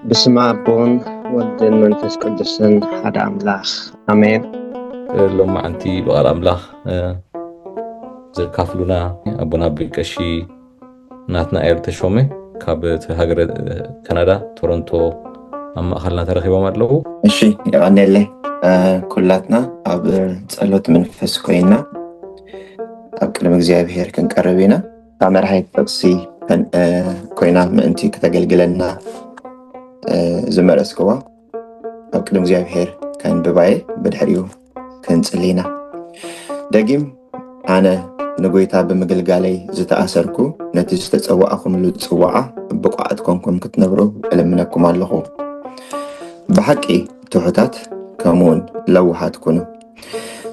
بسم አቦን ወልድን መንፈስ ቅዱስን ሓደ አምላኽ አሜን። ሎማ አንቲ በቃል አምላኽ ዘካፍሉና አቡና ብቀሺ ናትናኤል ተሾመ ካብ ሃገረ ካናዳ ቶሮንቶ ኣብ ማእኸልና ተረኺቦም ኣለዉ። እሺ ይቀኒለይ ኩላትና ኣብ ጸሎት መንፈስ ኮይና ኣብ ቅድሚ እግዚአብሔር ክንቀርብ ኢና። ካብ መርሃይ ጥቅሲ ኮይና ምእንቲ ከተገልግለና ዝመረስክዋ ኣብ ቅድሚ እግዚአብሔር ከንብባየ ብድሕሪኡ ክንጽሊና። ደጊም ኣነ ንጎይታ ብምግልጋለይ ዝተኣሰርኩ ነቲ ዝተጸዋዕኹምሉ ጽዋዓ ብቋዕት ኮንኩም ክትነብሩ እልምነኩም ኣለኹ። ብሓቂ ትሑታት ከምውን ለውሓት ኩኑ።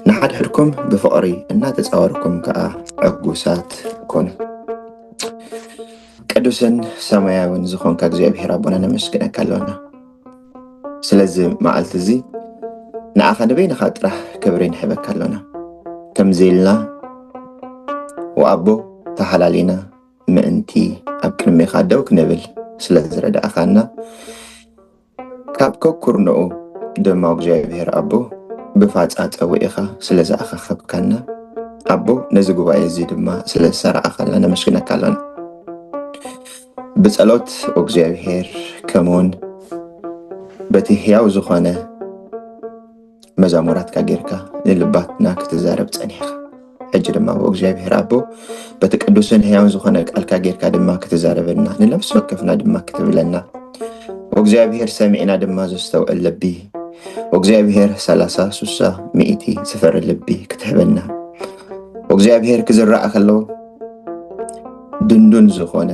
ንሓድሕድኩም ብፍቕሪ እናተጻወርኩም ከዓ ዕጉሳት ኩኑ። ቅዱስን ሰማያውን ዝኾንካ እግዚአብሔር ኣቦና ነመስግነካ ኣለና። ስለዚ መዓልቲ እዚ ንዓኻ ንበይንኻ ጥራሕ ክብሪ ንሕበካ ኣለና። ከምዚ ኢልና ወኣቦ ተሓላሊና ምእንቲ ኣብ ቅድሚኻ ደው ክንብል ስለ ዝረዳእኻና ካብ ከኩርንኡ ድማ እግዚአብሔር ኣቦ ብፋፃ ፀዊዕኻ ስለ ዝኣኸኸብካና ኣቦ ነዚ ጉባኤ እዚ ድማ ስለ ዝሰርዓኻልና ነመስግነካ ኣለና። ብጸሎት እግዚአብሔር ከምውን በቲ ሕያው ዝኾነ መዛሙራትካ ጌርካ ንልባትና ክትዛረብ ጸኒሕኻ ሕጂ ድማ እግዚአብሔር ኣቦ በቲ ቅዱስን ሕያውን ዝኾነ ቃልካ ጌርካ ድማ ክትዛረበና ንነፍሲ ወከፍና ድማ ክትብለና እግዚአብሔር ሰሚዕና ድማ ዘስተውዕል ልቢ እግዚአብሔር 30 60 100 ዝፈሪ ልቢ ክትህበና እግዚአብሔር ክዝራእ ከሎ ድንዱን ዝኾነ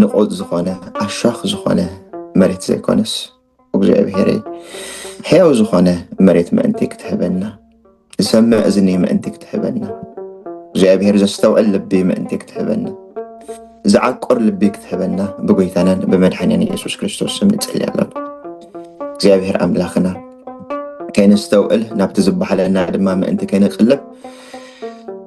ንቆጽ ዝኾነ ኣሻኽ ዝኾነ መሬት ዘይኮነስ እግዚአብሔር ሕያው ዝኾነ መሬት ምእንቲ ክትህበና ዝሰምዕ እዝኒ ምእንቲ ክትህበና እግዚአብሔር ዘስተውዕል ልቢ ምእንቲ ክትህበና ዝዓቆር ልቢ ክትህበና ብጎይታናን ብመድሓኒና ኢየሱስ ክርስቶስ ስም ንጸልይ ኣለና። እግዚአብሔር ኣምላኽና ከይነስተውዕል ናብቲ ዝበሓለና ድማ ምእንቲ ከይነቅልብ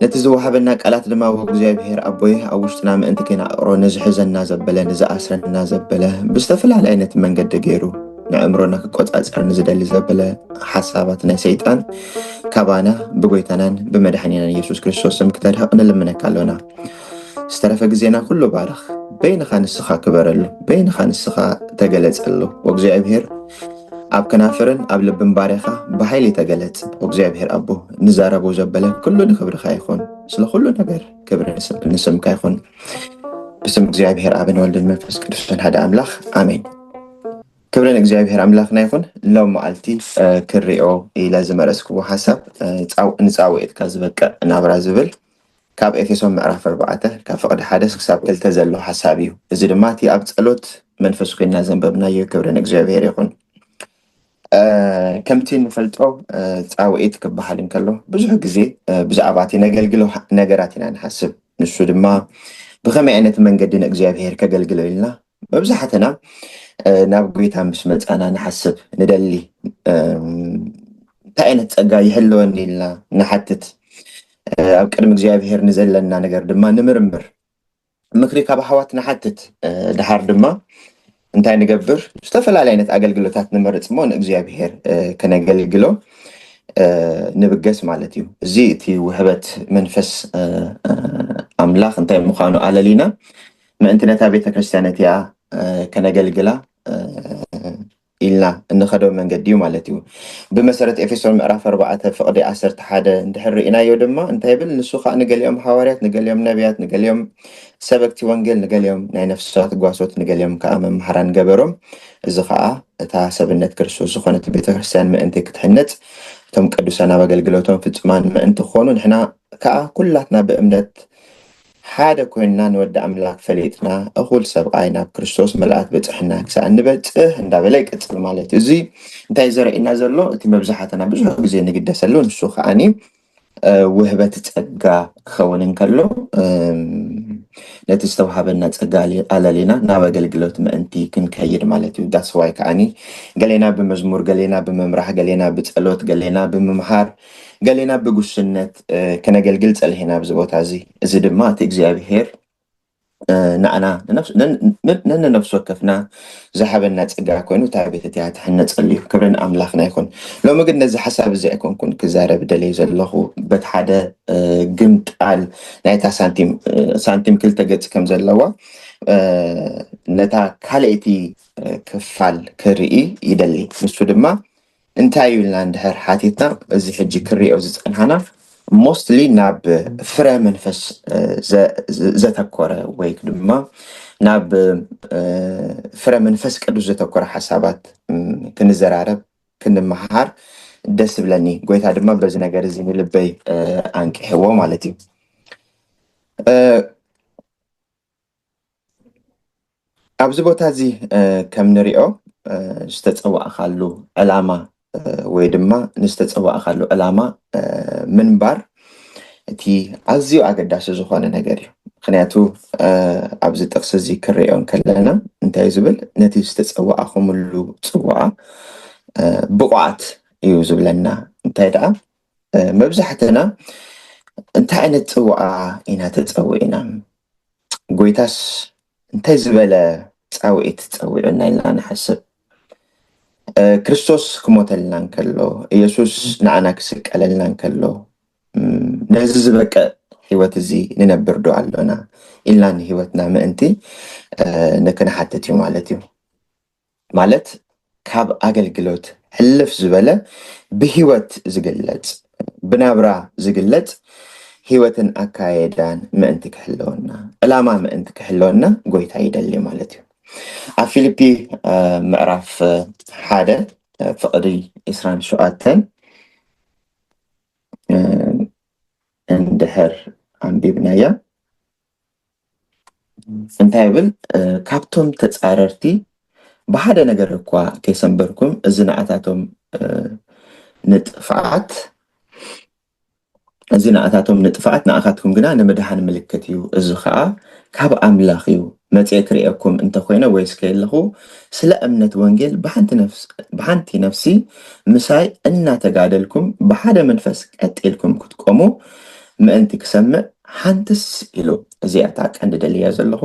ነቲ ዝወሃበና ቃላት ድማ እግዚአብሔር ኣቦይ ኣብ ውሽጥና ምእንቲ ከይነኣቕሮ ንዝሕዘና ዘበለ ንዝኣስረና ዘበለ ብዝተፈላለየ ዓይነት መንገዲ ገይሩ ንኣእምሮና ክቆፃፀር ንዝደሊ ዘበለ ሓሳባት ናይ ሰይጣን ካባና ብጎይታናን ብመድሓኒና ኢየሱስ ክርስቶስ ስም ክተድህቕ ንልምነካ ኣለና። ዝተረፈ ግዜና ኩሉ ባርኽ በይንኻ ንስኻ ክበረሉ በይንኻ ንስኻ ተገለጸሉ እግዚአብሔር ኣብ ከናፍርን ኣብ ልብን ባሪኻ ብሓይሊ ተገለጽ እግዚአብሔር ኣቦ ንዛረቦ ዘበለ ኩሉ ንክብርኻ ይኹን ስለ ኩሉ ነገር ክብሪ ንስምካ ይኹን ብስም እግዚአብሔር ኣብን ወልድን መንፈስ ቅዱስን ሓደ ኣምላኽ ኣሜን። ክብርን እግዚአብሔር ኣምላኽና ይኹን። ሎም መዓልቲ ክሪኦ ኢለ ዝመረስክዎ ሓሳብ ንፃውዒትካ ዝበቅዕ ናብራ ዝብል ካብ ኤፌሶን ምዕራፍ 4 ካብ ፍቅዲ 1 ክሳብ 2 ዘሎ ሓሳብ እዩ። እዚ ድማ እቲ ኣብ ጸሎት መንፈስ ኮይና ዘንበብናዮ ክብርን እግዚአብሔር ይኹን። ከምቲ ንፈልጦ ፃውዒት ክበሃል እንከሎ ብዙሕ ግዜ ብዛዕባ እቲ ነገልግሎ ነገራት ኢና ንሓስብ። ንሱ ድማ ብኸመይ ዓይነት መንገዲ ንእግዚአብሔር ከገልግሎ ኢልና መብዛሕትና ናብ ጎይታ ምስ መፃና ንሓስብ ንደሊ እንታይ ዓይነት ፀጋ ይሕልወኒ ኢልና ንሓትት ኣብ ቅድሚ እግዚአብሔር ንዘለና ነገር ድማ ንምርምር ምክሪ ካብ ኣሕዋት ንሓትት ድሓር ድማ እንታይ ንገብር ዝተፈላለዩ ዓይነት ኣገልግሎታት ንመርጽ እሞ ንእግዚአብሔር ከነገልግሎ ንብገስ ማለት እዩ። እዚ እቲ ውህበት መንፈስ ኣምላኽ እንታይ ምዃኑ ኣለሊና ምእንቲ ነታ ቤተክርስትያን እቲኣ ከነገልግላ ኢልና እንኸዶ መንገዲ እዩ ማለት እዩ። ብመሰረት ኤፌሶን ምዕራፍ 4 ፍቅዲ 11 እንድሕር ርኢናዮ ድማ እንታይ ብል ንሱ ከዓ ንገሊኦም ሓዋርያት ንገሊኦም ነቢያት ንገሊኦም ሰበክቲ ወንጌል ንገሊኦም ናይ ነፍሳት ጓሶት ንገሊኦም ከዓ መምሃራን ገበሮም እዚ ከዓ እታ ሰብነት ክርስቶስ ዝኾነት ቤተክርስትያን ምእንቲ ክትህነጽ እቶም ቅዱሳን ኣብ ኣገልግሎቶም ፍጹማን ምእንቲ ክኾኑ ንሕና ከዓ ኩላትና ብእምነት ሓደ ኮይንና ንወዲ ኣምላክ ፈሊጥና እኹል ሰብኣይ ናብ ክርስቶስ መልኣክ በፅሕና ክሳብ እንበፅሕ እንዳበለ ይቅፅል ማለት እዩ። እዚ እንታይ ዘርእየና ዘሎ እቲ መብዛሕትና ብዙሕ ግዜ ንግደሰሉ ንሱ ከዓኒ ውህበት ፀጋ ክኸውን እንከሎ ነቲ ዝተውሃበና ፀጋ ኣለሊና ናብ ኣገልግሎት ምእንቲ ክንከይድ ማለት እዩ። ዳስ ዋይ ከዓኒ ገሌና ብመዝሙር ገሌና ብምምራሕ ገሌና ብጸሎት ገሌና ብምምሃር ገሌና ብጉስነት ከነገልግል ጸልሂና ኣብዚ ቦታ እዚ ድማ እቲ እግዚአብሔር ንኣና ነነፍሲ ወከፍና ዝሃበና ፀጋ ኮይኑ እታ ቤተ እያ ትሕነፀሉ እዩ። ክብሪ ንኣምላኽና ይኹን። ሎሚ ግን ነዚ ሓሳብ እዚ ኣይኮንኩን ክዛረብ ደለይ ዘለኹ በቲ ሓደ ግምጣል ናይታ ሳንቲም ክልተ ገፅ ከም ዘለዋ ነታ ካልአይቲ ክፋል ክርኢ ይደሊ። ንሱ ድማ እንታይ እዩ ኢልና እንድሕር ሓቲትና እዚ ሕጂ ክሪኦ ዝፀንሓና ሞስትሊ ናብ ፍረ መንፈስ ዘተኮረ ወይ ድማ ናብ ፍረ መንፈስ ቅዱስ ዘተኮረ ሓሳባት ክንዘራረብ ክንመሃር ደስ ብለኒ። ጎይታ ድማ በዚ ነገር እዚ ንልበይ አንቂሕዎ ማለት እዩ። ኣብዚ ቦታ እዚ ከም ንሪኦ ዝተፀዋእካሉ ዕላማ ወይ ድማ ንዝተፀዋእካሉ ዕላማ ምንባር እቲ ኣዝዩ ኣገዳሲ ዝኾነ ነገር እዩ። ምክንያቱ ኣብዚ ጥቅሲ እዚ ክሪኦ ከለና እንታይ ዝብል ነቲ ዝተፀዋእኹምሉ ፅዋዓ ብቑዓት እዩ ዝብለና። እንታይ ደኣ መብዛሕትና እንታይ ዓይነት ፅዋዓ ኢና ተፀዊዕና? ጎይታስ እንታይ ዝበለ ፃውዒት ፀዊዑና ኢልና ንሓስብ። ክርስቶስ ክሞተልና እንከሎ ኢየሱስ ንዓና ክስቀለልና እንከሎ ነዚ ዝበቀ ሂወት እዚ ንነብር ዶ ኣሎና ኢልና ንሂወትና ምእንቲ ንክንሓትት እዩ ማለት እዩ። ማለት ካብ ኣገልግሎት ሕልፍ ዝበለ ብሂወት ዝግለፅ ብናብራ ዝግለፅ ሂወትን ኣካየዳን ምእንቲ ክሕልወና ዕላማ ምእንቲ ክሕልወና ጎይታ ይደሊ ማለት እዩ። ኣብ ፊልፒ ምዕራፍ 1 ፍቅዲ 27 እንድሕር ኣንቢብናያ እንታይ ይብል? ካብቶም ተፃረርቲ ብሓደ ነገር እኳ ከይሰንበርኩም እዚ ንኣታቶም ንጥፍዓት ንኣኻትኩም ግና ንምድሓን ምልክት እዩ። እዚ ከዓ ካብ ኣምላኽ እዩ። መፅአ ክሪአኩም እንተኮይነ ወይስ ከየለኹ ስለ እምነት ወንጌል ብሓንቲ ነፍሲ ምሳይ እናተጋደልኩም ብሓደ መንፈስ ቀጢልኩም ክትቆሙ ምእንቲ ክሰምዕ ሓንትስ ኢሉ እዚኣታ ቀንዲ ደልያ ዘለኹ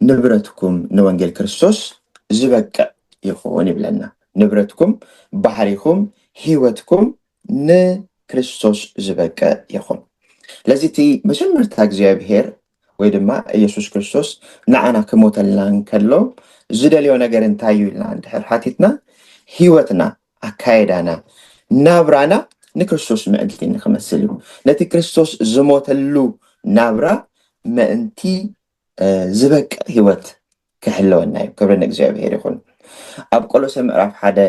ንብረትኩም ንወንጌል ክርስቶስ ዝበቅዕ ይኹን ይብለና። ንብረትኩም ባሕሪኩም ሂወትኩም ንክርስቶስ ዝበቅዕ ይኹን። ለዚ እቲ መጀመርታ እግዚኣብሔር ወይ ድማ ኢየሱስ ክርስቶስ ንዓና ክሞተልና እንከሎ ዝደልዮ ነገር እንታይ እዩ ኢልና እንድሕር ሓቲትና ሂወትና ኣካየዳና ናብራና ንክርስቶስ ምእንቲ ንክመስል እዩ። ነቲ ክርስቶስ ዝሞተሉ ናብራ ምእንቲ ዝበቅዕ ሂወት ክሕልወና እዩ። ክብሪ ንእግዚኣብሔር ይኹን። ኣብ ቆሎሴ ምዕራፍ 1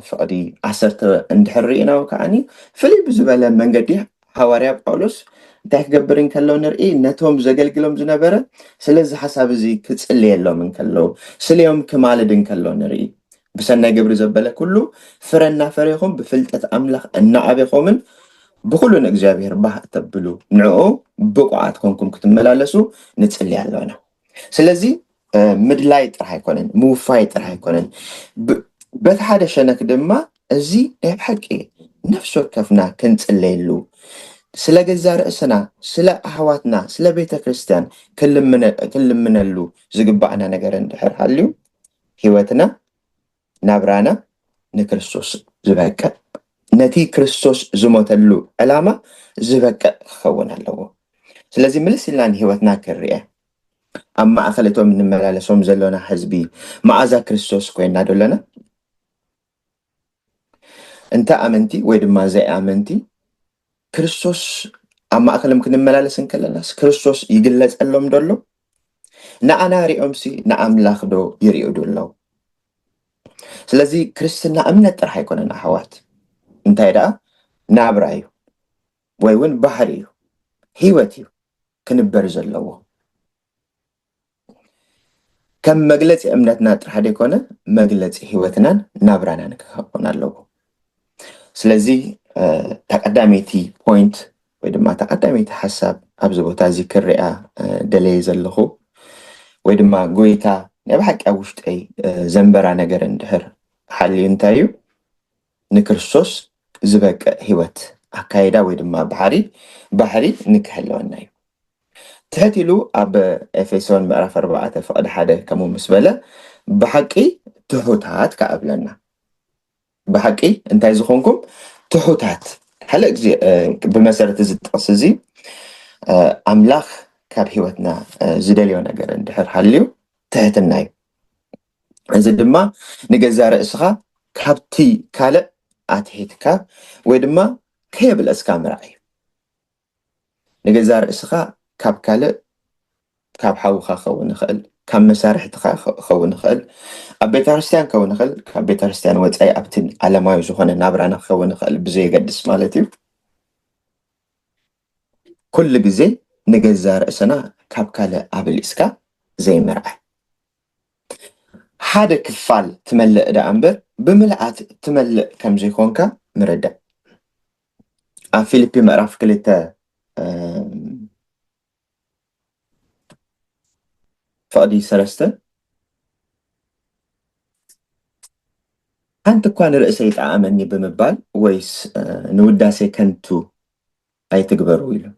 ፍቅዲ 10 እንድሕር ሪእናው ከዓኒ ፍልይ ብዝበለ መንገዲ ሓዋርያ ጳውሎስ እንታይ ክገብር እንከሎ ንርኢ። ነቶም ዘገልግሎም ዝነበረ ስለዚ ሓሳብ እዚ ክፅልየሎም እንከሎ ስልዮም ክማልድ እንከሎ ንርኢ። ብሰናይ ግብሪ ዘበለ ኩሉ ፍረ እናፈረይኹም ብፍልጠት ኣምላኽ እናዓበይኹምን ብኩሉ ንእግዚኣብሔር ባህ ተብሉ ንዕኡ ብቑዓት ኮንኩም ክትመላለሱ ንፅልይ ኣለና። ስለዚ ምድላይ ጥራሕ ኣይኮነን፣ ምውፋይ ጥራሕ ኣይኮነን። በቲ ሓደ ሸነክ ድማ እዚ ናይ ብሓቂ ነፍሲ ወከፍና ክንፅለየሉ ስለ ገዛ ርእስና ስለ ኣሕዋትና ስለ ቤተ ክርስቲያን ክልምነሉ ዝግባእና ነገር እንድሕር ሃልዩ ሂወትና ናብራና ንክርስቶስ ዝበቅዕ ነቲ ክርስቶስ ዝሞተሉ ዕላማ ዝበቅዕ ክኸውን ኣለዎ። ስለዚ ምልስ ኢልና ንሂወትና ክርአ ኣብ ማእኸል እቶም እንመላለሶም ዘለና ህዝቢ መዓዛ ክርስቶስ ኮይና ደለና እንታ ኣመንቲ ወይ ድማ ዘይኣመንቲ ክርስቶስ ኣብ ማእኸሎም ክንመላለስ እንከለናስ ክርስቶስ ይግለፀሎም ደሎ? ንኣና ሪኦምሲ ንኣምላኽ ዶ ይሪኡ ደለው? ስለዚ ክርስትና እምነት ጥራሕ ኣይኮነን ኣሕዋት፣ እንታይ ደኣ ናብራ እዩ ወይ እውን ባህሪ እዩ ሂወት እዩ ክንበር ዘለዎ። ከም መግለፂ እምነትና ጥራሕ ደይኮነ መግለፂ ሂወትናን ናብራናን ክኸውን ኣለዎ። ስለዚ ተቀዳሜቲ ፖይንት ወይ ድማ ተቀዳሜቲ ሓሳብ ኣብዚ ቦታ እዚ ክርአ ደለየ ዘለኹ ወይ ድማ ጎይታ ናይ ብሓቂ ኣብ ውሽጠይ ዘንበራ ነገር እንድሕር ሓልዩ እንታይ እዩ? ንክርስቶስ ዝበቅዕ ሂወት ኣካይዳ ወይ ድማ ባህሪ ንክህልወና እዩ። تهتلو أب إفسون مقرف 4 فقد حدا كمو مسبلة بحقي تحوتات كقبلنا بحقي انتي زخونكم تحوتات هلا بمسألة التقصزي أملاخ كاب هيوتنا زدليو نجر اندحر حليو تهتناي إذا دما نجزار إسخا كابتي كالة أتهيتكا ويدما كيبل أسكام رأي نجزار إسخا كاب كالة كاب حوخا خون خل كم مسارح خون خل أبيتارستيان كون خل كأبيتارستيان وتأي أبتن على ما يزخون نابرانا خون خل بزي قدس مالتي كل جزء نجزار إسنا كاب كالة قبل إسكا زي مرأي حدا كفال تملئ دا أمبر بملعات تملئ كم زي خونكا مردا فيليبي مقراف كليتا فقدي سرسته أنت كان رئيسي تعاملني بمبال ويس نوداسي كنتو أي تقبروا له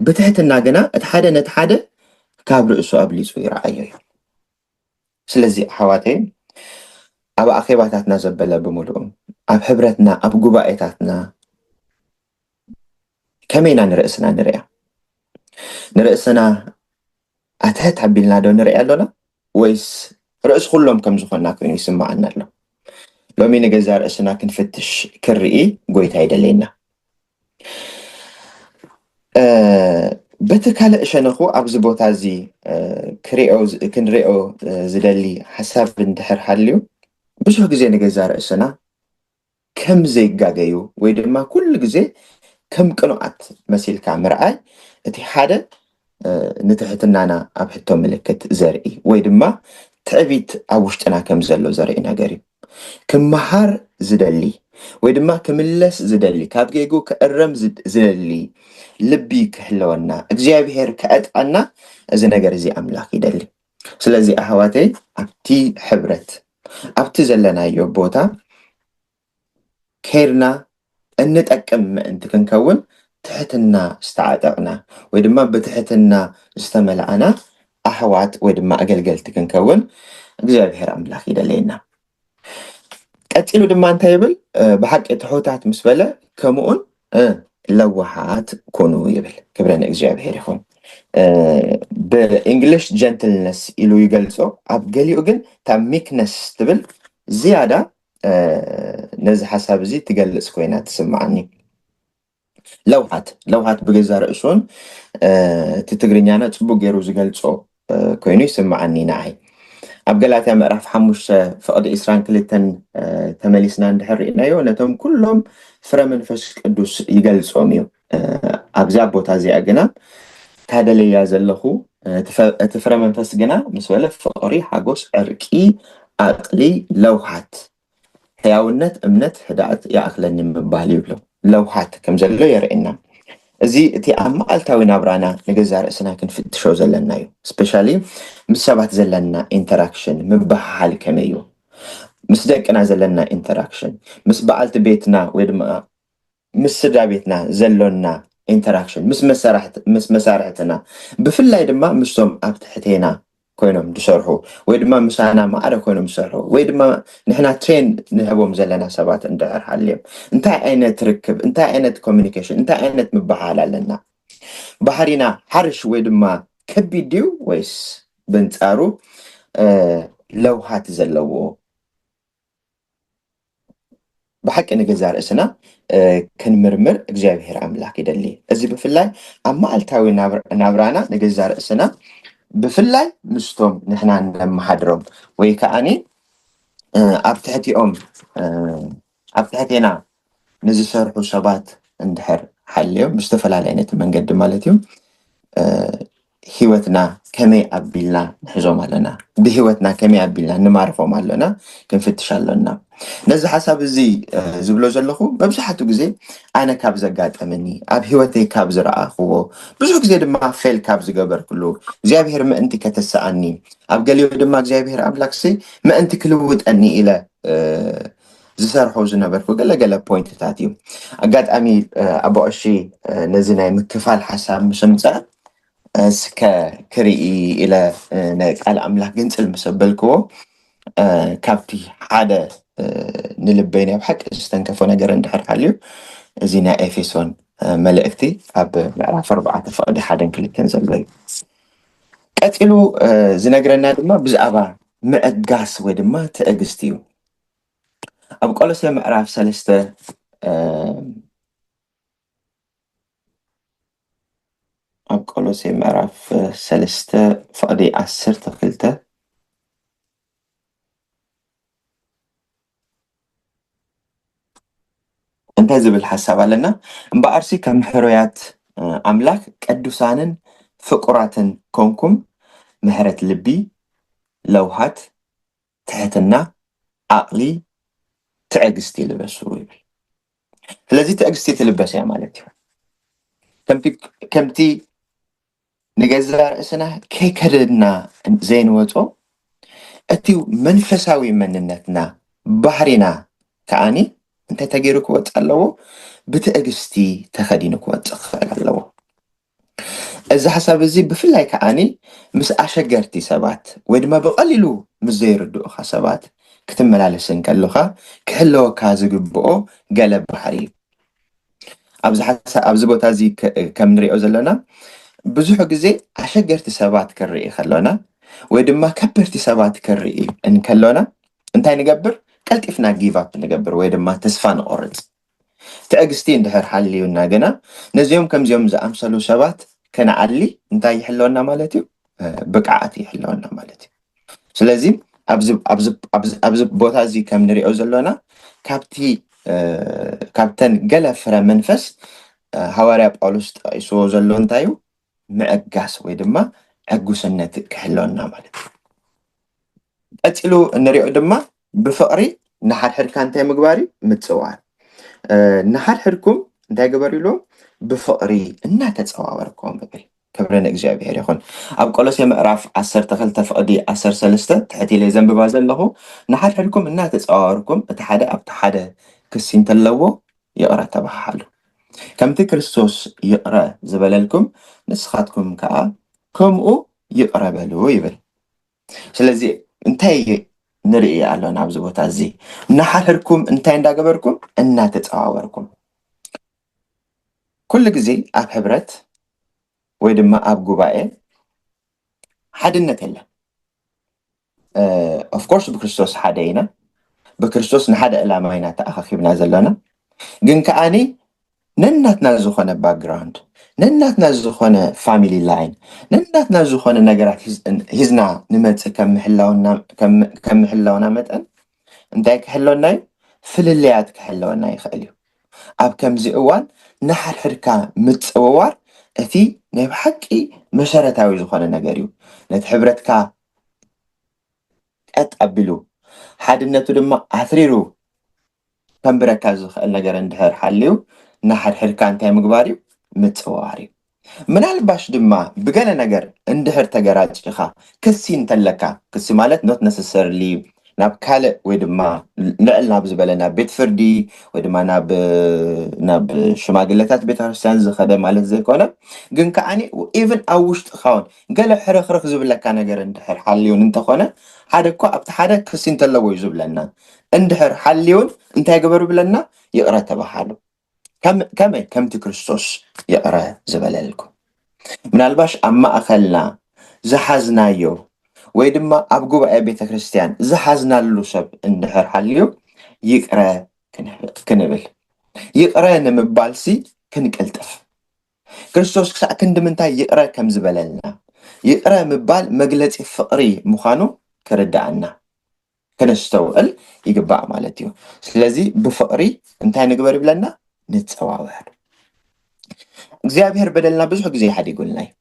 بتحت الناقنا اتحادة نتحادة كاب رئيسو أبليسو يرعيه سلزي حواتي أبا أخيباتاتنا زبلا بمولهم أب حبرتنا أب قبائتاتنا كمينا نرئيسنا نرئيسنا أتهت حبيلنا دو نرئي لنا ويس رئيس كلهم كم زخونا كون يسمعنا له لو مين جزار رئيسنا كنفتش كرئي قويت هيدا لينا بتكالق شنخو أبز بوتازي كنرئو زدلي حساب اندحر حاليو بشو جزي نجزار رئيسنا كم زي قاقيو ويدما كل جزي كم قنوعات مسيل كامرأي اتي حادة نتحتنا أنا أبحثو ملكة زرعي ويدما تعبيت أوشتنا كم زلو زرعي ناقري كم مهار زدلي ويدما كملس زدلي كابجيجو كأرم زدلي لبي كهلونا እግዚአብሔር ከአጣና እዚ ነገር እዚ አምላክ ይደሊ ስለዚህ አህዋተይ ኣብቲ ሕብረት ኣብቲ ዘለናዮ ቦታ ከርና እንጠቅም ምእንቲ ክንከውን ትሕትና ዝተዓጠቕና ወይ ድማ በትሕትና ዝተመልአና አህዋት ወይ ድማ አገልገልቲ ክንከውን እግዚአብሔር አምላክ ይደለና ቀጥሉ ድማ እንታይ ይብል በሐቅ ትሑታት ምስ በለ ከምኡን لوحات كونو يبل كبرنا እግዚአብሔር ይሁን በእንግሊሽ ጀንትልነስ ኢሉ ይገልጾ አብገሊኡ ግን ታሚክነስ ትብል ዝያዳ ነዚ ሐሳብ እዚ ትገልጽ ኮይና ትስማዓኒ ለውሃት በገዛ ርእሱን ትግርኛና ጽቡቅ ገይሩ ዝገልጾ ኮይኑ ይስማዓኒ ናይ أبجلاتي مقرف حموش فقد إسران كلتن تمليسنا ndحرينايو نتهم كلهم فرمن فسق قدوس يجلس أميو أبزاب بوتازي أجنا هذا اللي يازلخو تفرمن فسقنا مسؤولة فقري حاجوس أركي أقلي لوحات حيوانات أمنت هدأت يا أخلني من بالي بلو لوحات كم زلوا يرئنا زي تي أمالتاوي نابرانا نجزار إسنا كنفتشو زلنايو سبيشالي مسابات زلنا انتراكشن مبحال كميو مسدقنا زلنا انتراكشن مسبعلت بيتنا ويدما مسدا بيتنا زلونا انتراكشن مس مسارحتنا بفلاي دما مسوم أبتحتينا كونهم دسرحو ويدما مسانا ما أرى كونهم سرحو ويدما نحنا ترين نهبهم زلنا سبات اندعر حاليهم انتا اينة تركب انتا اينة كوميونيكيشن انتا اينة مبحالة لنا بحرينا حرش ويدما كبي ديو ويس بنتارو لوحات زلوو بحق نجزار اسنا كنمرمر እግዚአብሔር አምላክ ይደሊ እዚ بفلاي اما التاوي نابرانا نجزار اسنا بفلاي مستوم نحنا نمحدرهم ويكأني أبتحتينا نزي سرحو سبات اندحر حاليو مستفل على عينة من قد مالتيو هيوتنا كمي أبيلنا نحزوم علينا دي هيوتنا كمي أبيلنا نمعرفهم علينا كنفتش علينا نزي حساب زي زبلو زلخو ببزحاتو جزي أنا كابز قاد أمني أب هيوتي كابز رأخو بزحو جزي دما فيل كابز قبر كله زيابهر ما أنت كتسعني أب قاليو دما زيابهر أبلاكسي ما أنت كلوت أني إلى زسرحو زنبركو قال بوينت تاتيو قاد أمي أبو أشي نزينا مكفال حساب مشمسة كرئي إلى قال أملاك جنسل مسبلكو كابتي حدا نلبينا بحق استنكفونا قرن دحر حاليو زينا إفيسون ملائكتي أب معرف 4 فقد حدا كلتين زلبي قتلو زنقرنا دما بزعبا مأقاس ودما تأقستيو أب قولسي معرف 3 أب قولسي معرف 3 فقدي 10 تقلته እንታይ ዝብል ሓሳብ ኣለና እምበኣርሲ ከም ሕሩያት ኣምላክ ቅዱሳንን ፍቁራትን ኮንኩም ምህረት ልቢ ለውሃት ትሕትና ዓቕሊ ትዕግስቲ ልበሱ ይብል ስለዚ ትዕግስቲ ትልበስ እያ ማለት እዩ ከምቲ ንገዛ ርእስና ከይከደድና ዘይንወፆ እቲ መንፈሳዊ መንነትና ባህሪና ከዓኒ እንታይ ተገይሩ ክወፅ ኣለዎ ብትዕግስቲ ተኸዲኑ ክወፅእ ክኽእል ኣለዎ እዚ ሓሳብ እዚ ብፍላይ ከዓኒ ምስ ኣሸገርቲ ሰባት ወይ ድማ ብቐሊሉ ምስ ዘይርድኡኻ ሰባት ክትመላለስን ከለኻ ክህልወካ ዝግብኦ ገለ ባህሪ ኣብዚ ቦታ እዚ ከም ንሪኦ ዘለና ብዙሕ ግዜ ኣሸገርቲ ሰባት ክርኢ ከለና ወይ ድማ ከበርቲ ሰባት ክርኢ እንከለና እንታይ ንገብር ቀልጢፍና ጊቭ ኣፕ ንገብር ወይ ድማ ተስፋ ንቆርፅ ትዕግስቲ እንድሕር ሓልዩና ግና ነዚኦም ከምዚኦም ዝኣምሰሉ ሰባት ከነዓሊ እንታይ ይሕለወና ማለት እዩ ብቅዓት ይሕለወና ማለት እዩ ስለዚ ኣብዚ ቦታ እዚ ከም ንሪኦ ዘለና ካብተን ገለ ፍረ መንፈስ ሃዋርያ ጳውሎስ ጠቂስዎ ዘሎ እንታይ እዩ ምዕጋስ ወይ ድማ ዕጉስነት ክሕለወና ማለት እዩ ቀፂሉ እንሪኦ ድማ ብፍቅሪ ንሓድሕድካ እንታይ ምግባር እዩ ምፅዋር ንሓድሕድኩም እንታይ ግበር ኢሎ ብፍቅሪ እናተፀዋወርኩም ይብል ክብሪ ንእግዚኣብሔር ይኹን ኣብ ቆሎሴ ምዕራፍ 12 ፍቅዲ 13 ትሕት ኢለ ዘንብባ ዘለኹ ንሓድሕድኩም እናተፀዋወርኩም እቲ ሓደ ኣብቲ ሓደ ክሲ እንተለዎ ይቕረ ተባሃሉ ከምቲ ክርስቶስ ይቕረ ዝበለልኩም ንስኻትኩም ከዓ ከምኡ ይቕረ በሉ ይብል ስለዚ እንታይ ንርኢ ኣለና ኣብዚ ቦታ እዚ ንሓድሕድኩም እንታይ እንዳገበርኩም እናተፀዋወርኩም ኩሉ ግዜ ኣብ ሕብረት ወይ ድማ ኣብ ጉባኤ ሓድነት የለን ኦፍኮርስ ብክርስቶስ ሓደ ኢና ብክርስቶስ ንሓደ ዕላማ ኢና ተኣኻኺብና ዘለና ግን ከዓኒ ነናትና ዝኾነ ባክግራውንድ ነናትና ዝኾነ ፋሚሊ ላይን ነናትና ዝኾነ ነገራት ሂዝና ንመፅእ ከም ምሕላውና መጠን እንታይ ክሕለወና እዩ ፍልልያት ክሕለወና ይኽእል እዩ ኣብ ከምዚ እዋን ንሓድሕድካ ምፅውዋር እቲ ናይ ብሓቂ መሰረታዊ ዝኾነ ነገር እዩ ነቲ ሕብረትካ ቀጥ ኣቢሉ ሓድነቱ ድማ ኣትሪሩ ከምብረካ ዝኽእል ነገር እንድሕር ሓልዩ ንሓድሕድካ እንታይ ምግባር እዩ ምፅዋር እዩ ምናልባሽ ድማ ብገለ ነገር እንድሕር ተገራጭኻ ክሲ እንተለካ ክሲ ማለት ኖት ነሰሰርሊ ናብ ካልእ ወይ ድማ ልዕል ናብ ዝበለ ናብ ቤት ፍርዲ ወይ ድማ ናብ ሽማግለታት ቤተክርስትያን ዝኸደ ማለት ዘይኮነ ግን ከዓኒ ኢቨን ኣብ ውሽጥኻ እውን ገለ ሕርኽርኽ ዝብለካ ነገር እንድሕር ሓልዩን እንተኾነ ሓደ እኳ ኣብቲ ሓደ ክሲ እንተለዎ እዩ ዝብለና እንድሕር ሓልዩን እንታይ ገበሩ ብለና ይቕረ ተባሃሉ ከመይ ከምቲ ክርስቶስ ይቕረ ዝበለልኩም ምናልባሽ ኣብ ማእኸልና ዝሓዝናዮ ወይ ድማ ኣብ ጉባኤ ቤተክርስትያን ዝሓዝናሉ ሰብ እንድሕር ሓልዩ ይቕረ ክንብል ይቕረ ንምባልሲ ክንቅልጥፍ ክርስቶስ ክሳዕ ክንዲ ምንታይ ይቕረ ከም ዝበለልና ይቕረ ምባል መግለፂ ፍቕሪ ምዃኑ ክርዳእና ክንስተውዕል ይግባእ ማለት እዩ ስለዚ ብፍቕሪ እንታይ ንግበር ይብለና ንፀዋወር እግዚኣብሔር በደልና ብዙሕ ግዜ ይሓዲጉልና እዩ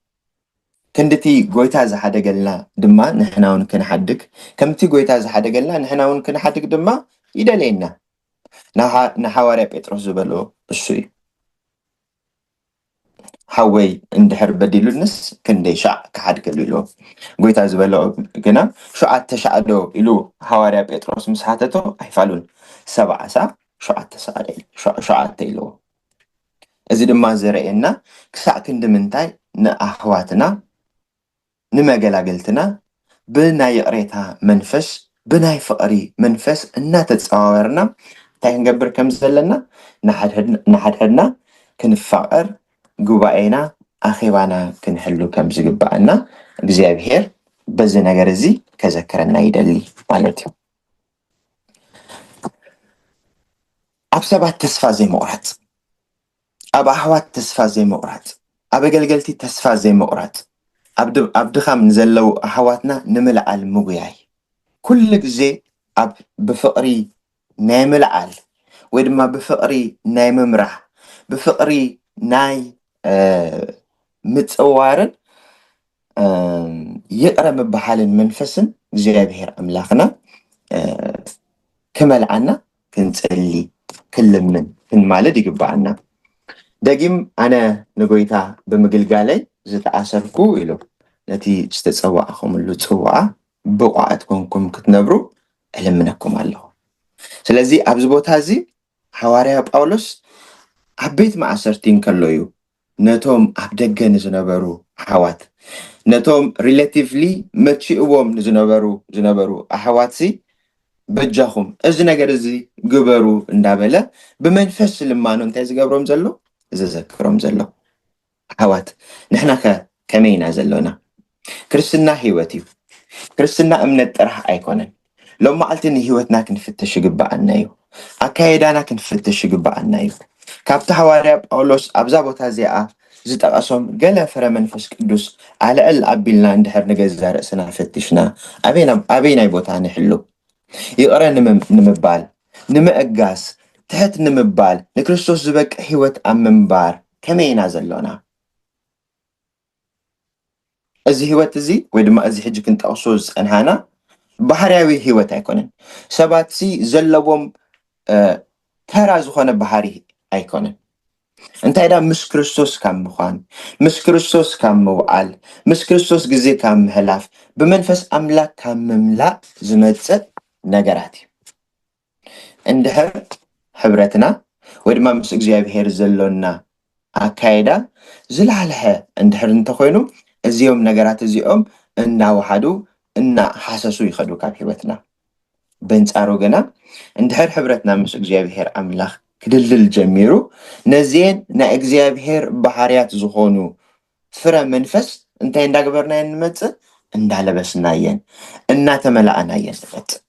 ክንድቲ ጎይታ ዝሓደገልና ድማ ንሕና እውን ክንሓድግ ከምቲ ጎይታ ዝሓደገልና ንሕና እውን ክንሓድግ ድማ ይደለየና ንሓዋርያ ጴጥሮስ ዝበሎ እሱ እዩ ሓወይ እንድሕር በዲሉንስ ክንደይ ሻዕ ክሓድገሉ ኢሉ ጎይታ ዝበሎ ግና 7,000 ዶ ኢሉ ሓዋርያ ጴጥሮስ ምስ ሓተቶ ኣይፋሉን 7,000 ኢልዎ እዚ ድማ ዘርእየና ክሳዕ ክንዲ ምንታይ ንኣሕዋትና ንመገላገልትና ብናይ ቅሬታ መንፈስ ብናይ ፍቅሪ መንፈስ እናተፀዋወርና እንታይ ክንገብር ከም ዘለና ንሓድሕድና ክንፋቀር ጉባኤና ኣኼባና ክንሕሉ ከም ዝግባአና እግዚአብሔር በዚ ነገር እዚ ከዘክረና ይደሊ ማለት እዩ። ኣብ ሰባት ተስፋ ዘይምቁራፅ፣ ኣብ ኣሕዋት ተስፋ ዘይምቁራፅ፣ ኣብ ኣገልገልቲ ተስፋ ዘይምቁራፅ፣ ኣብ ድኻም ንዘለው ኣሕዋትና ንምልዓል ምጉያይ ኩሉ ግዜ ኣብ ብፍቅሪ ናይ ምልዓል ወይ ድማ ብፍቅሪ ናይ ምምራሕ ብፍቅሪ ናይ ምፅዋርን ይቅረ ምባሓልን መንፈስን እግዚአብሔር ኣምላኽና ክመልዓና ክንፅሊ ክንልምን ክንማልድ ይግባአና። ደጊም ኣነ ንጎይታ ብምግልጋለይ ዝተኣሰርኩ ኢሉ ነቲ ዝተፀዋዕኹምሉ ፅዋዓ ብቑዓት ኮንኩም ክትነብሩ እልምነኩም ኣለኹ። ስለዚ ኣብዚ ቦታ እዚ ሓዋርያ ጳውሎስ ዓበይቲ ማእሰርቲ እንከሎ እዩ ነቶም ኣብ ደገ ንዝነበሩ ኣሕዋት ነቶም ሪሌቲቭሊ መቺእዎም ዝነበሩ ኣሕዋት በጃኹም እዚ ነገር እዚ ግበሩ እንዳበለ ብመንፈስ ልማኖ እንታይ ዝገብሮም ዘሎ ዘዘክሮም ዘሎ። ኣሕዋት ንሕና ከመይ ኢና ዘሎና? ክርስትና ሂወት እዩ። ክርስትና እምነት ጥራሕ ኣይኮነን። ሎም መዓልቲ ንሂወትና ክንፍትሽ ይግባአና እዩ። ኣካየዳና ክንፍትሽ ይግባአና እዩ። ካብቲ ሓዋርያ ጳውሎስ ኣብዛ ቦታ እዚኣ ዝጠቐሶም ገለ ፍረ መንፈስ ቅዱስ ኣልዕል ኣቢልና እንድሕር ንገዛ ርእስና ፈቲሽና ኣበይ ናይ ቦታ ንሕሉ ይቕረ ንምባል ንምእጋስ ትሕት ንምባል ንክርስቶስ ዝበቅዕ ሂወት ኣብ ምንባር ከመይ ኢና ዘሎና? እዚ ሂወት እዚ ወይ ድማ እዚ ሕጂ ክንጠቕሶ ዝፀንሃና ባህርያዊ ሂወት ኣይኮነን። ሰባት ዘለዎም ተራ ዝኾነ ባህሪ ኣይኮነን። እንታይ ዳ ምስ ክርስቶስ ካብ ምዃን ምስ ክርስቶስ ካብ ምውዓል ምስ ክርስቶስ ግዜ ካብ ምህላፍ ብመንፈስ ኣምላክ ካብ ምምላእ ዝመፅእ ነገራት እዩ። እንድሕር ሕብረትና ወይ ድማ ምስ እግዚኣብሔር ዘሎና ኣካይዳ ዝለዓልሐ እንድሕር እንተኮይኑ እዚኦም ነገራት እዚኦም እናወሓዱ እናሓሰሱ ይኸዱ ካብ ሂወትና። በንፃሩ ግና እንድሕር ሕብረትና ምስ እግዚኣብሔር ኣምላኽ ክድልል ጀሚሩ ነዚአን ናይ እግዚኣብሔር ባህርያት ዝኾኑ ፍረ መንፈስ እንታይ እንዳገበርናየን ንመፅእ እንዳለበስናየን እናተመላእናየን ንመፅእ።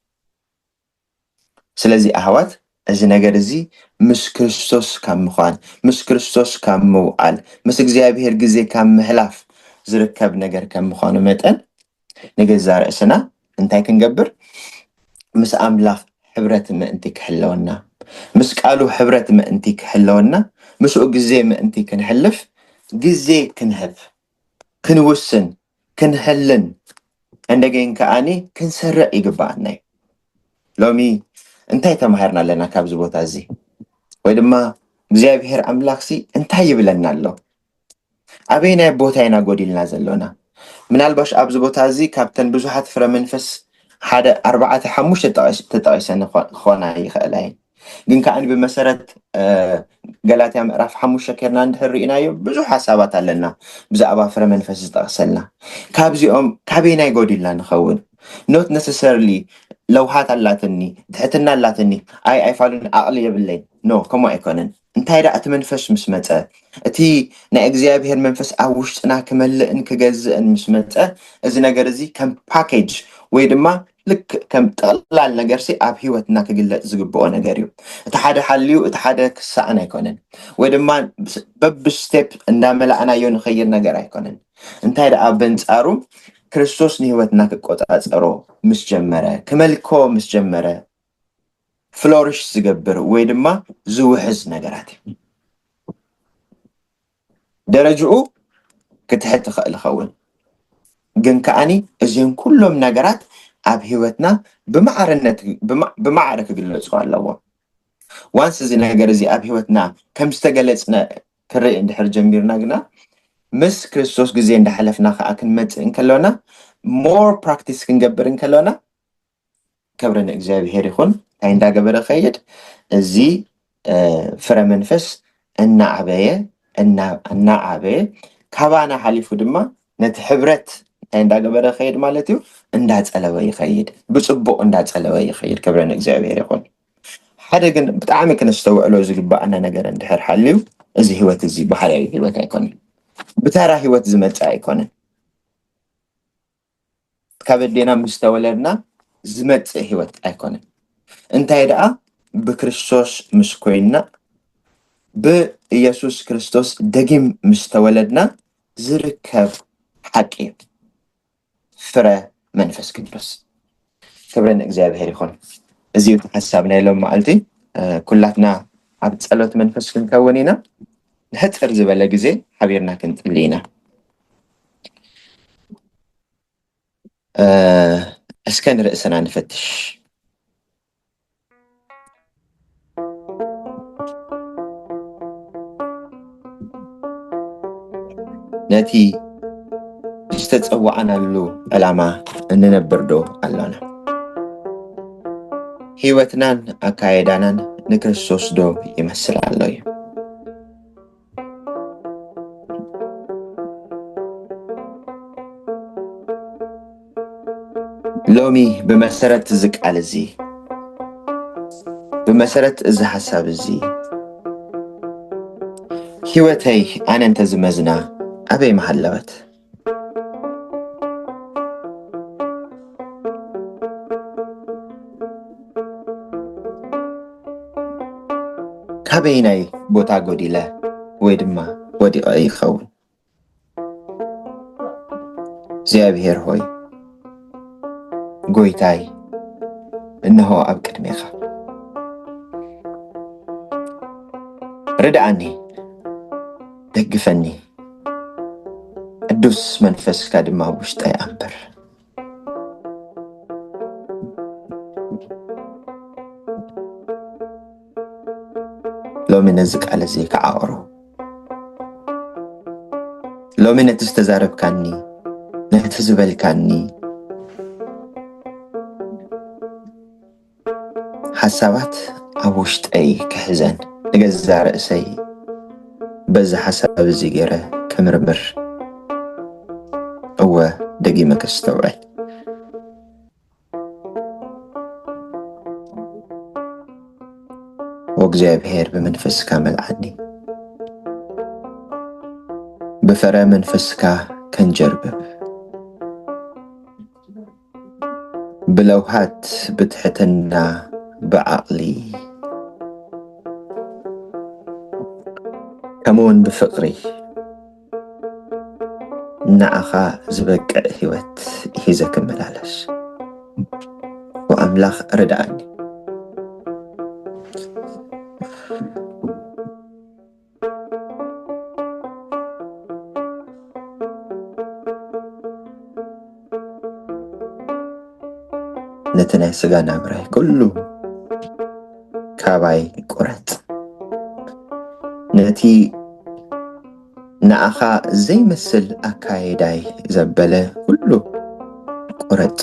ስለዚ ኣሕዋት እዚ ነገር እዚ ምስ ክርስቶስ ካብ ምዃን ምስ ክርስቶስ ካብ ምውዓል ምስ እግዚኣብሔር ግዜ ካብ ምህላፍ ዝርከብ ነገር ከም ምዃኑ መጠን ንገዛ ርእስና እንታይ ክንገብር? ምስ ኣምላኽ ሕብረት ምእንቲ ክሕለወና ምስ ቃሉ ሕብረት ምእንቲ ክሕለወና ምስኡ ግዜ ምእንቲ ክንሕልፍ ግዜ ክንህብ ክንውስን ክንህልን እንደገን ከዓኒ ክንሰርዕ ይግባአና እዩ። ሎሚ እንታይ ተማሂርና ኣለና ካብዚ ቦታ እዚ? ወይ ድማ እግዚኣብሔር ኣምላኽ እንታይ ይብለና ኣሎ? ኣበይ ናይ ቦታ ኢና ጎዲልና ዘሎና? ምናልባሽ ኣብዚ ቦታ እዚ ካብተን ብዙሓት ፍረ መንፈስ ሓደ 4-5 ተጠቂሰን ክኾና ይኽእላ እየን። ግን ከዓኒ ብመሰረት ገላትያ ምዕራፍ 5 ኬርና እንድሕር ርኢናዮ ብዙሕ ሓሳባት ኣለና ብዛዕባ ፍረ መንፈስ ዝጠቕሰልና። ካብዚኦም ካበይ ናይ ጎዲልና ንኸውን? ኖት ነሰሰርሊ ለውሃት ኣላትኒ ትሕትና ኣላትኒ ኣይፋሉን ዓቕሊ የብለይ ኖ ከምኡ ኣይኮነን። እንታይ ዳ እቲ መንፈስ ምስ መፀ እቲ ናይ እግዚኣብሔር መንፈስ ኣብ ውሽጥና ክመልእን ክገዝእን ምስ መፀ እዚ ነገር እዚ ከም ፓኬጅ ወይ ድማ ልክ ከም ጠቕላል ነገር ኣብ ሂወትና ክግለፅ ዝግብኦ ነገር እዩ። እቲ ሓደ ሓልዩ እቲ ሓደ ክሳእን ኣይኮነን። ወይ ድማ በብስቴፕ እንዳመላእናዮ ንኸይር ነገር ኣይኮነን። እንታይ ዳ ኣብ በንፃሩ ክርስቶስ ንሂወትና ክቆፃፀሮ ምስ ጀመረ ክመልኮ ምስ ጀመረ ፍሎሪሽ ዝገብር ወይ ድማ ዝውሕዝ ነገራት እዩ። ደረጅኡ ክትሕት ትኽእል ይኸውን። ግን ከዓኒ እዚኦም ኩሎም ነገራት ኣብ ሂወትና ብማዕረ ክግለፁ ኣለዎም። ዋንስ እዚ ነገር እዚ ኣብ ሂወትና ከም ዝተገለፅነ ክርኢ እንድሕር ጀሚርና ግና ምስ ክርስቶስ ግዜ እንዳሓለፍና ከዓ ክንመፅእ እንከለና ሞር ፕራክቲስ ክንገብር እንከለና ክብሪ ንእግዚኣብሔር ይኹን። እንታይ እንዳገበረ ኸይድ እዚ ፍረ መንፈስ እናዓበየ كابانا حليفو دما نتحبرت عند قبره خير مالتيو اندات علوي خير بصبو اندات علوي خير كبرنا اغزابير يقول حدا كن بتعامل كنستوعلو زغبانا نغير اندحر حليو ازي هوت ازي بحري هوت ايكون بتارا هوت زمص ايكون كابدينا مستولدنا زمص هوت ايكون انتي دقا بكريستوس مسكوينا بيسوس كريستوس دقيم مستولدنا زركب حقي فرا منفس قدوس كبرنا اغزابير يكون ازيو حسابنا لهم مالتي كلاتنا عبد ጸሎት መንፈስ ክንከውኒና ንሕፅር ዝበለ ግዜ ሓቢርና ክንጽልይና እስከን ርእስና ንፈትሽ ነቲ ዝተጸዋዕናሉ ዕላማ እንነብር ዶ ኣለና ህይወትናን አካሄዳናን ንክርስቶስ ዶ ይመስል አለው ሎሚ በመሰረት ዝቃል እዚ በመሰረት እዚ ሐሳብ እዚ ህይወተይ አነንተ ዝመዝና አበይ መሐለበት ካበይናይ ቦታ ጎዲለ ወይ ድማ ወዲቀ ይኸውን እግዚአብሔር ሆይ ጎይታይ እነሆ ኣብ ቅድሜኻ ርድኣኒ ደግፈኒ ቅዱስ መንፈስካ ድማ ውሽጠይ ኣንበር ሎሚ ነዚ ቃል እዚ ከዓቅሮ ሎሚ ነቲ ዝተዛረብካኒ ነቲ ዝበልካኒ ሓሳባት ኣብ ውሽጠይ ክሕዘን ንገዛ ርእሰይ በዚ ሓሳብ እዚ ገይረ ከምርምር እወ ደጊመ ከስተውዕል ወእግዚአብሔር በመንፈስካ መልዓኒ በፈረ መንፈስካ ከንጀርብብ ብለውሃት ብትሕትና بعقلي كمون بفقري نعخا زبقع هيوت هيزا كملالش وأملاخ ردعني نتناي سغانا براي كله ካባይ ቁረጥ ነቲ ንኣኻ ዘይመስል ኣካይዳይ ዘበለ ሁሉ ቁረጾ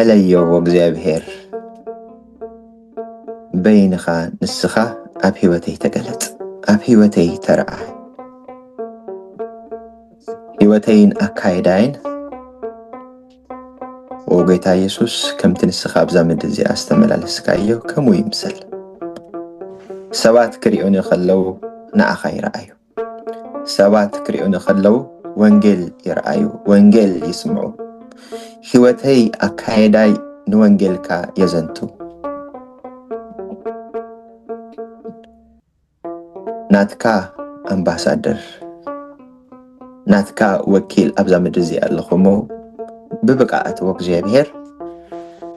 ዕለዮ ወእግዚአብሔር በይንኻ ንስኻ ኣብ ህይወተይ ተገለጽ ኣብ ህይወተይ ተረኣይ ህይወተይን ኣካይዳይን وقيت يسوس كم تنسخ أبزا من دزي أستملالسكايو كمو يمثل سوات كريون يخلو نأخا يرأيو سوات كريون يخلو وانجيل يرأيو وانجيل يسمعو هوتي أكايداي نوانجيل كا يزنتو ناتكا أمباسادر ناتكا وكيل أبزا من دزي ألخمو ببقعت وእግዚአብሔር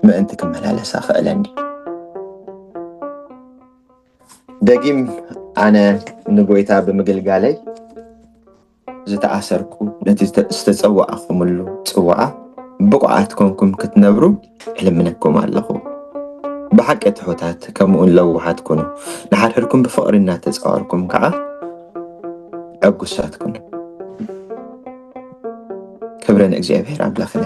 ምእንቲ ክመላለሳ ክእለኒ ደጊም ኣነ ንጎይታ ብምግልጋለይ ዝተኣሰርኩ ነቲ ዝተፀዋዕኹምሉ ፅዋዓ ብቑዓት ኮንኩም ክትነብሩ እልምነኩም ኣለኹ ብሓቂ ትሑታት ከምኡን ለውሓት ኩኑ ንሓድሕድኩም ብፍቕሪ እናተፃወርኩም ከዓ ዕጉሳት ኩኑ ክብረን እግዚአብሔር ኣምላኽና